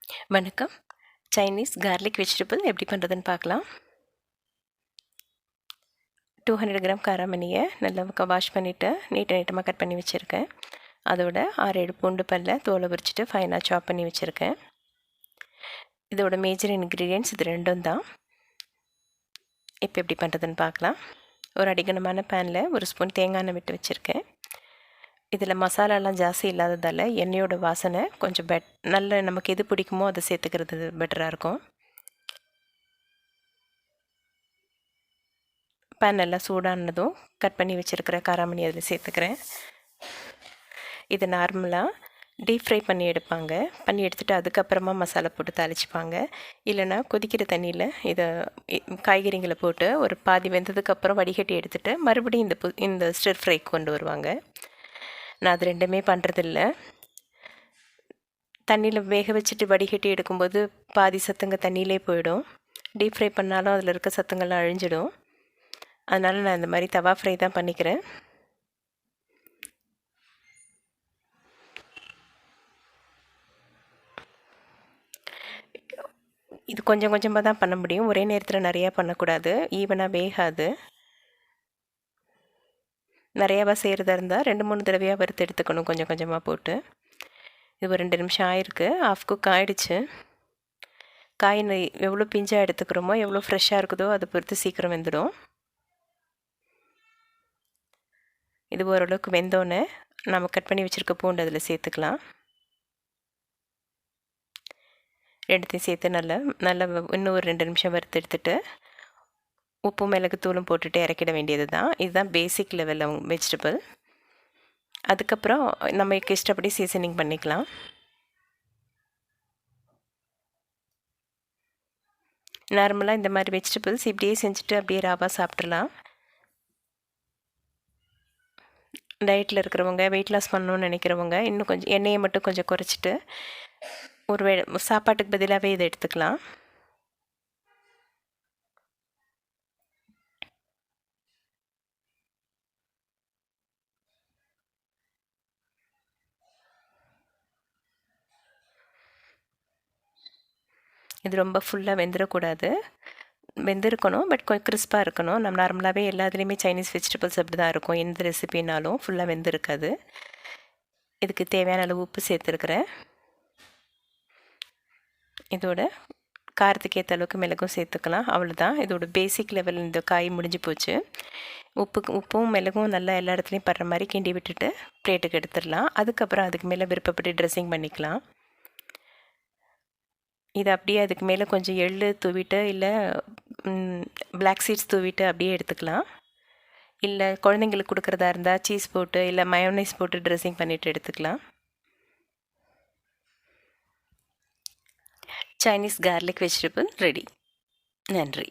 வணக்கம். Chinese garlic vegetable எப்படி பண்ணுறதுன்னு பார்க்கலாம். 200 கிராம் காராமணியை நல்லா வாஷ் பண்ணிவிட்டு நீட்டமாக கட் பண்ணி வச்சுருக்கேன். அதோட 6-7 பூண்டு பல்லை தோலை உரிச்சிட்டு ஃபைனாக சாப் பண்ணி வச்சுருக்கேன். இதோட மேஜர் இன்க்ரீடியன்ட்ஸ் இது ரெண்டும் தான். இப்போ எப்படி பண்ணுறதுன்னு பார்க்கலாம். ஒரு அடிகனமான பேனில் 1 ஸ்பூன் தேங்காய் எண்ணெய் விட்டு வச்சுருக்கேன். இதில் மசாலாலாம் ஜாஸ்தி இல்லாததால் எண்ணெயோட வாசனை கொஞ்சம் நல்ல நமக்கு எது பிடிக்குமோ அதை சேர்த்துக்கிறது பெட்டராக இருக்கும். பேன் நல்லா சூடானதும் கட் பண்ணி வச்சுருக்கிற காராமணி அதில் சேர்த்துக்கிறேன். இது நார்மலாக டீப் ஃப்ரை பண்ணி எடுத்துகிட்டு அதுக்கப்புறமா மசாலா போட்டு தாளிச்சுப்பாங்க. இல்லைனா கொதிக்கிற தண்ணியில் இதை காய்கறிகளை போட்டு ஒரு பாதி வெந்ததுக்கப்புறம் வடிகட்டி எடுத்துகிட்டு மறுபடியும் இந்த ஸ்டிர் ஃப்ரைக்கு கொண்டு வருவாங்க. நான் அது ரெண்டுமே பண்ணுறதில்ல. தண்ணியில் வேக வச்சுட்டு வடிகட்டி எடுக்கும்போது பாதி சத்துங்க தண்ணியிலே போயிடும். டீப் ஃப்ரை பண்ணாலும் அதில் இருக்க சத்துங்கள்லாம் அழிஞ்சிடும். அதனால் நான் இந்த மாதிரி தவா ஃப்ரை தான் பண்ணிக்கிறேன். இது கொஞ்சம் கொஞ்சமாக தான் பண்ண முடியும். ஒரே நேரத்தில் நிறையா பண்ணக்கூடாது. ஈவனாக வேகாது. நிறையாவா செய்கிறதா இருந்தால் 2-3 தடவையாக வறுத்து எடுத்துக்கணும் கொஞ்சம் கொஞ்சமாக போட்டு. இது ஒரு 2 நிமிஷம் ஆயிருக்கு. ஆஃப் குக் ஆகிடுச்சு. காய் எவ்வளோ பிஞ்சாக எடுத்துக்கிறோமோ எவ்வளோ ஃப்ரெஷ்ஷாக இருக்குதோ அதை பொறுத்து சீக்கிரம் வெந்துடும். இது ஓரளவுக்கு வெந்தோன்னே நம்ம கட் பண்ணி வச்சுருக்க பூண்டு அதில் சேர்த்துக்கலாம். ரெண்டுத்தையும் சேர்த்து நல்லா இன்னும் ஒரு 2 நிமிஷம் வறுத்து எடுத்துகிட்டு உப்பு மிளகு தூளும் போட்டுட்டு இறக்கிட வேண்டியது தான். இதுதான் பேசிக் லெவல் வெஜிடபிள். அதுக்கப்புறம் நமக்கு இஷ்டப்படி சீசனிங் பண்ணிக்கலாம். நார்மலாக இந்த மாதிரி வெஜிடபிள்ஸ் இப்படியே செஞ்சுட்டு அப்படியே ராவாக சாப்பிட்றலாம். டயட்டில் இருக்கிறவங்க, வெயிட் லாஸ் பண்ணணும்னு நினைக்கிறவங்க இன்னும் கொஞ்சம் எண்ணெயை மட்டும் கொஞ்சம் குறைச்சிட்டு ஒரு சாப்பாட்டுக்கு பதிலாகவே இதை எடுத்துக்கலாம். இது ரொம்ப ஃபுல்லாக வெந்துடக்கூடாது. வெந்திருக்கணும், பட் கொஞ்சம் கிறிஸ்பாக இருக்கணும். நம்ம நார்மலாகவே எல்லாத்துலேயுமே சைனீஸ் வெஜிடபிள்ஸ் அப்படி தான் இருக்கும். எந்த ரெசிபினாலும் ஃபுல்லாக வெந்திருக்காது. இதுக்கு தேவையான அளவு உப்பு சேர்த்துருக்குறேன். இதோட காரத்துக்கு ஏற்ற அளவுக்கு மிளகும் சேர்த்துக்கலாம். அவ்வளோதான். இதோட பேசிக் லெவல் இந்த காய் முடிஞ்சு போச்சு. உப்பும் மிளகும் நல்லா எல்லா இடத்துலையும் படுற மாதிரி கிண்டி விட்டுட்டு பிளேட்டுக்கு எடுத்துடலாம். அதுக்கப்புறம் அதுக்கு மேலே விருப்பப்பட்டு ட்ரெஸ்ஸிங் பண்ணிக்கலாம். இது அப்படியே அதுக்கு மேலே கொஞ்சம் எள்ளு தூவிட்டு இல்லை பிளாக் சீட்ஸ் தூவிட்டு அப்படியே எடுத்துக்கலாம். இல்லை குழந்தைங்களுக்கு கொடுக்குறதா இருந்தால் சீஸ் போட்டு இல்லை மயோனைஸ் போட்டு ட்ரெஸ்ஸிங் பண்ணிவிட்டு எடுத்துக்கலாம். Chinese garlic vegetable ready. நன்றி.